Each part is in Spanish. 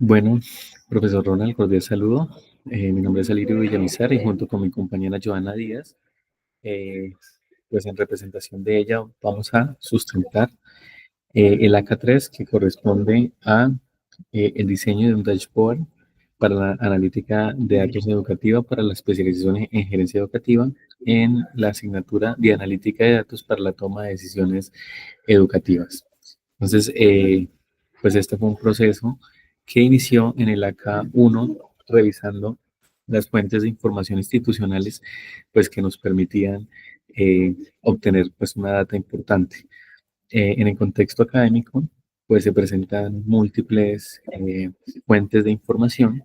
Bueno, profesor Ronald, cordial saludo. Mi nombre es Alirio Villamizar y junto con mi compañera Joana Díaz, eh, pues en representación de ella vamos a sustentar el AK3 que corresponde a el diseño de un dashboard para la analítica de datos educativa para la especialización en gerencia educativa en la asignatura de analítica de datos para la toma de decisiones educativas. Entonces, pues este fue un proceso que inició en el AK1 revisando las fuentes de información institucionales pues que nos permitían obtener pues una data importante. En el contexto académico pues se presentan múltiples fuentes de información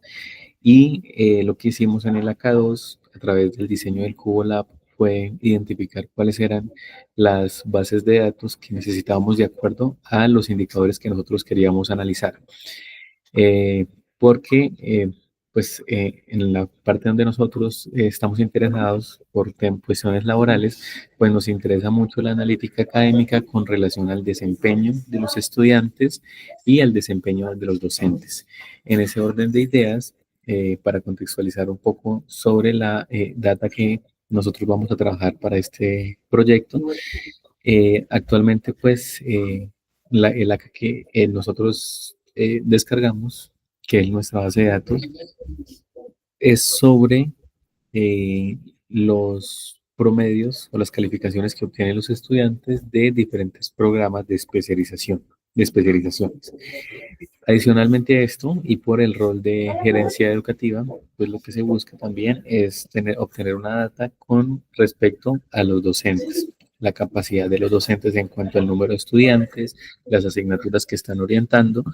y lo que hicimos en el AK2 a través del diseño del Cubo Lab fue identificar cuáles eran las bases de datos que necesitábamos de acuerdo a los indicadores que nosotros queríamos analizar. Eh, porque en la parte donde nosotros estamos interesados por cuestiones laborales, pues nos interesa mucho la analítica académica con relación al desempeño de los estudiantes y al desempeño de los docentes. En ese orden de ideas, para contextualizar un poco sobre la data que nosotros vamos a trabajar para este proyecto, actualmente el ACA que nosotros descargamos, que es nuestra base de datos, es sobre eh, los promedios o las calificaciones que obtienen los estudiantes de diferentes programas de especialización, de especializaciones. Adicionalmente a esto, y por el rol de gerencia educativa, pues lo que se busca también es obtener una data con respecto a los docentes, la capacidad de los docentes en cuanto al número de estudiantes, las asignaturas que están orientando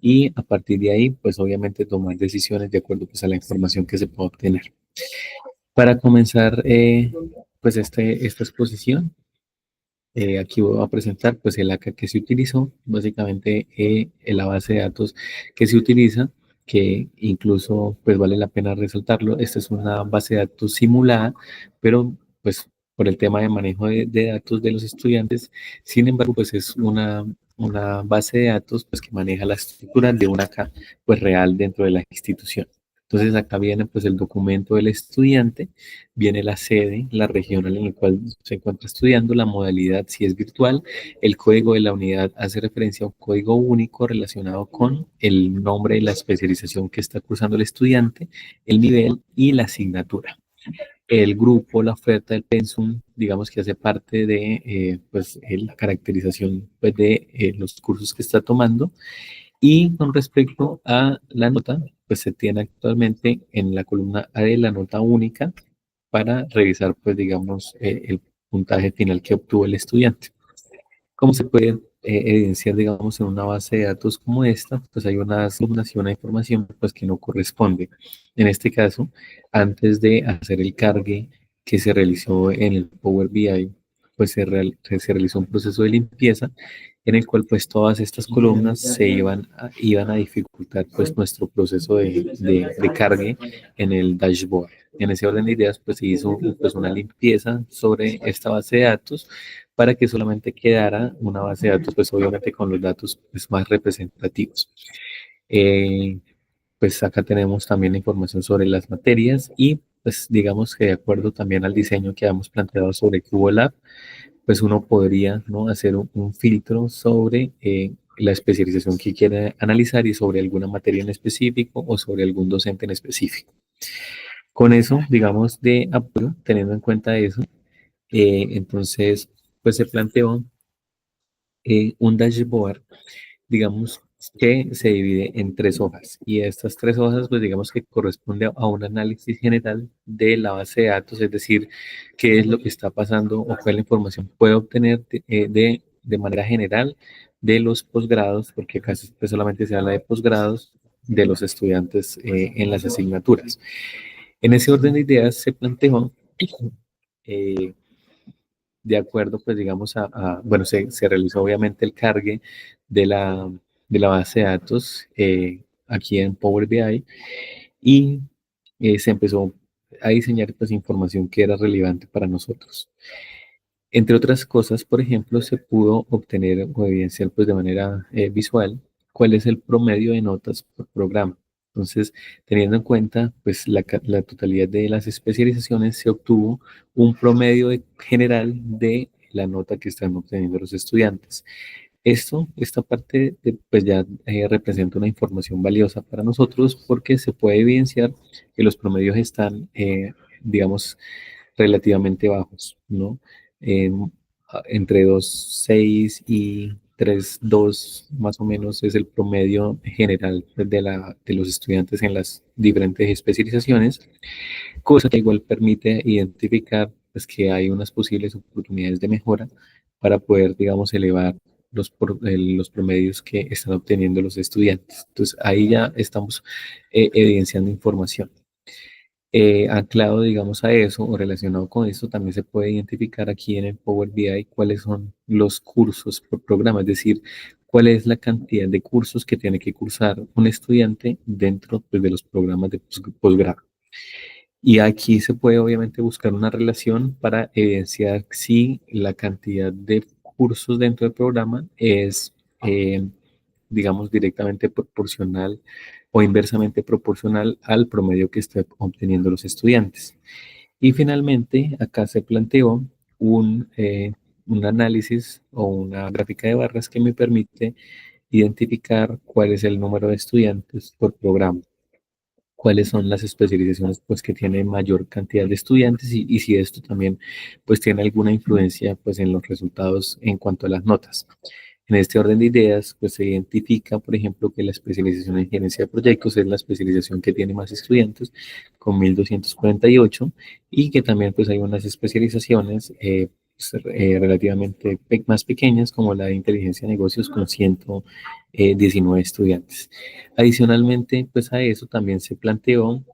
y a partir de ahí, pues obviamente tomar decisiones de acuerdo pues a la información que se pueda obtener. Para comenzar, pues esta exposición, aquí voy a presentar pues el ACA que se utilizó, básicamente la base de datos que se utiliza, que incluso pues vale la pena resaltarlo. Esta es una base de datos simulada, pero pues por el tema de manejo de datos de los estudiantes, sin embargo pues es una base de datos pues que maneja la estructura de una ACA pues real dentro de la institución. Entonces acá viene pues el documento del estudiante, viene la sede, la región en la cual se encuentra estudiando, la modalidad si es virtual, el código de la unidad hace referencia a un código único relacionado con el nombre de la especialización que está cursando el estudiante, el nivel y la asignatura. El grupo, la oferta del pensum, digamos que hace parte de la caracterización pues, de los cursos que está tomando. Y con respecto a la nota, pues se tiene actualmente en la columna A de la nota única para revisar, pues digamos, el puntaje final que obtuvo el estudiante. ¿Cómo se puede evidenciar, digamos, en una base de datos como esta? Pues hay una asignación de información pues, que no corresponde. En este caso, antes de hacer el cargue que se realizó en el Power BI, pues se realizó un proceso de limpieza en el cual pues todas estas columnas iban a dificultar pues nuestro proceso de cargue en el dashboard. En ese orden de ideas pues se hizo pues una limpieza sobre esta base de datos para que solamente quedara una base de datos, pues obviamente con los datos pues, más representativos. Eh, pues acá tenemos también la información sobre las materias y pues digamos que de acuerdo también al diseño que habíamos planteado sobre CuboLab, pues uno podría ¿no? hacer un filtro sobre la especialización que quiere analizar y sobre alguna materia en específico o sobre algún docente en específico. Con eso, digamos, de apoyo, teniendo en cuenta eso, entonces, pues se planteó un dashboard, digamos, que se divide en tres hojas y estas tres hojas, pues digamos que corresponde a un análisis general de la base de datos, es decir, qué es lo que está pasando o cuál información puede obtener de manera general de los posgrados, porque casi pues, solamente se habla de posgrados de los estudiantes en las asignaturas. En ese orden de ideas se planteó eh, de acuerdo, pues digamos, bueno, se realizó obviamente el cargue de la base de datos aquí en Power BI y se empezó a diseñar pues información que era relevante para nosotros. Entre otras cosas, por ejemplo, se pudo obtener o evidenciar pues de manera visual cuál es el promedio de notas por programa. Entonces, teniendo en cuenta pues, la totalidad de las especializaciones, se obtuvo un promedio general de la nota que están obteniendo los estudiantes. Esta parte pues ya representa una información valiosa para nosotros porque se puede evidenciar que los promedios están, digamos, relativamente bajos, ¿no? Entre 2,6 y 3,2 más o menos es el promedio general de los estudiantes en las diferentes especializaciones, cosa que igual permite identificar pues, que hay unas posibles oportunidades de mejora para poder, digamos, elevar los promedios que están obteniendo los estudiantes. Entonces, ahí ya estamos evidenciando información. Anclado, digamos, a eso o relacionado con esto, también se puede identificar aquí en el Power BI cuáles son los cursos por programa, es decir, cuál es la cantidad de cursos que tiene que cursar un estudiante dentro pues, de los programas de posgrado. Y aquí se puede obviamente buscar una relación para evidenciar si la cantidad de cursos dentro del programa es, digamos, directamente proporcional o inversamente proporcional al promedio que están obteniendo los estudiantes. Y finalmente, acá se planteó un análisis o una gráfica de barras que me permite identificar cuál es el número de estudiantes por programa, cuáles son las especializaciones pues, que tienen mayor cantidad de estudiantes y si esto también pues, tiene alguna influencia pues, en los resultados en cuanto a las notas. En este orden de ideas, pues se identifica, por ejemplo, que la especialización en gerencia de proyectos es la especialización que tiene más estudiantes, con 1,248, y que también pues hay unas especializaciones relativamente más pequeñas, como la de inteligencia de negocios, con 119 estudiantes. Adicionalmente, pues a eso también se planteó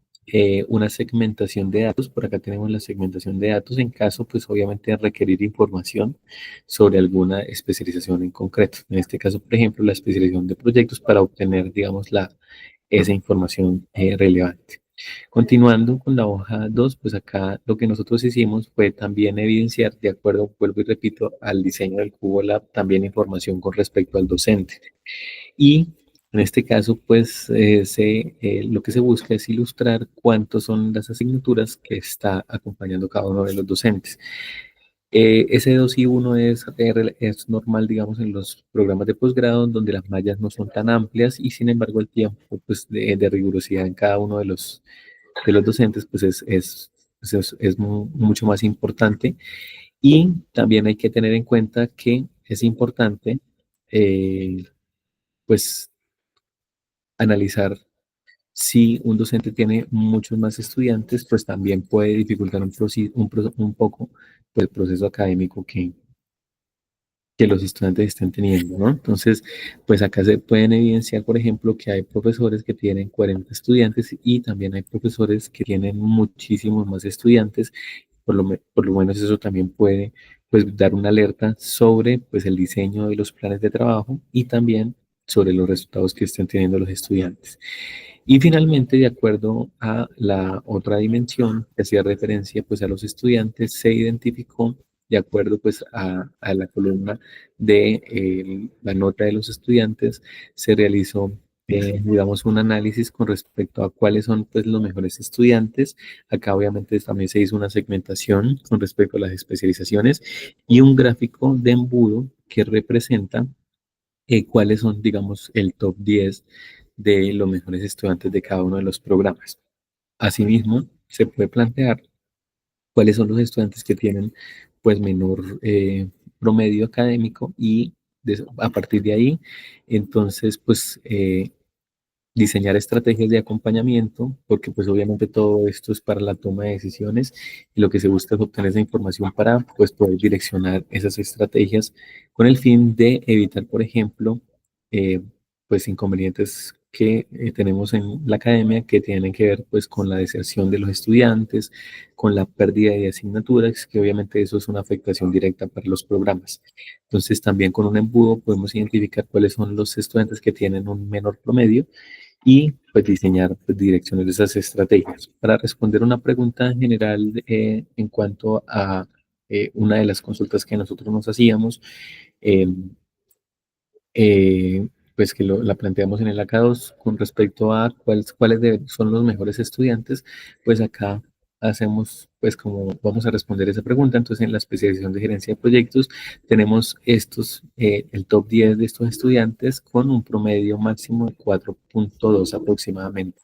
una segmentación de datos. Por acá tenemos la segmentación de datos en caso, pues obviamente, de requerir información sobre alguna especialización en concreto. En este caso, por ejemplo, la especialización de proyectos para obtener, digamos, esa información relevante. Continuando con la hoja 2, pues acá lo que nosotros hicimos fue también evidenciar, de acuerdo, vuelvo y repito, al diseño del Cubo Lab, también información con respecto al docente. Y en este caso, pues lo que se busca es ilustrar cuántas son las asignaturas que está acompañando cada uno de los docentes. Ese 2 y 1 es normal, digamos, en los programas de posgrado, donde las mallas no son tan amplias y sin embargo el tiempo pues, de rigurosidad en cada uno de los docentes pues, es mucho más importante. Y también hay que tener en cuenta que es importante pues analizar si un docente tiene muchos más estudiantes, pues también puede dificultar un poco pues, el proceso académico que los estudiantes estén teniendo, ¿no? Entonces, pues acá se pueden evidenciar, por ejemplo, que hay profesores que tienen 40 estudiantes y también hay profesores que tienen muchísimos más estudiantes. Por lo menos eso también puede pues, dar una alerta sobre pues, el diseño de los planes de trabajo y también sobre los resultados que estén teniendo los estudiantes. Y finalmente, de acuerdo a la otra dimensión que hacía referencia pues, a los estudiantes, se identificó de acuerdo pues, a la columna de la nota de los estudiantes, se realizó, digamos, un análisis con respecto a cuáles son pues, los mejores estudiantes. Acá obviamente también se hizo una segmentación con respecto a las especializaciones y un gráfico de embudo que representa cuáles son, digamos, el top 10 de los mejores estudiantes de cada uno de los programas. Asimismo, se puede plantear cuáles son los estudiantes que tienen pues menor promedio académico y a partir de ahí, entonces, pues diseñar estrategias de acompañamiento, porque pues obviamente todo esto es para la toma de decisiones y lo que se busca es obtener esa información para pues poder direccionar esas estrategias con el fin de evitar, por ejemplo, eh, pues inconvenientes que tenemos en la academia que tienen que ver pues con la deserción de los estudiantes, con la pérdida de asignaturas, que obviamente eso es una afectación directa para los programas. Entonces también con un embudo podemos identificar cuáles son los estudiantes que tienen un menor promedio y pues diseñar pues, direcciones de esas estrategias. Para responder una pregunta general en cuanto a una de las consultas que nosotros nos hacíamos, eh, eh, pues que la planteamos en el AK2 con respecto a son los mejores estudiantes, pues acá hacemos, pues como vamos a responder esa pregunta, entonces en la especialización de gerencia de proyectos tenemos el top 10 de estos estudiantes con un promedio máximo de 4.2 aproximadamente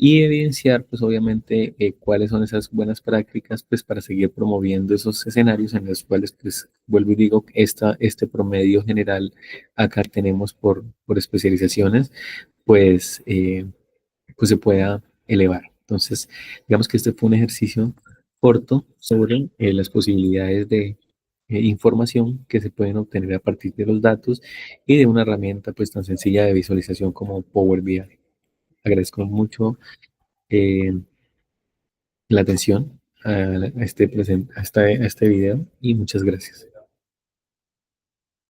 y evidenciar, pues obviamente, cuáles son esas buenas prácticas, pues para seguir promoviendo esos escenarios en los cuales, pues, vuelvo y digo, este promedio general acá tenemos por especializaciones, pues, pues se pueda elevar. Entonces, digamos que este fue un ejercicio corto sobre las posibilidades de información que se pueden obtener a partir de los datos y de una herramienta pues tan sencilla de visualización como Power BI. Agradezco mucho eh, la atención a este video y muchas gracias.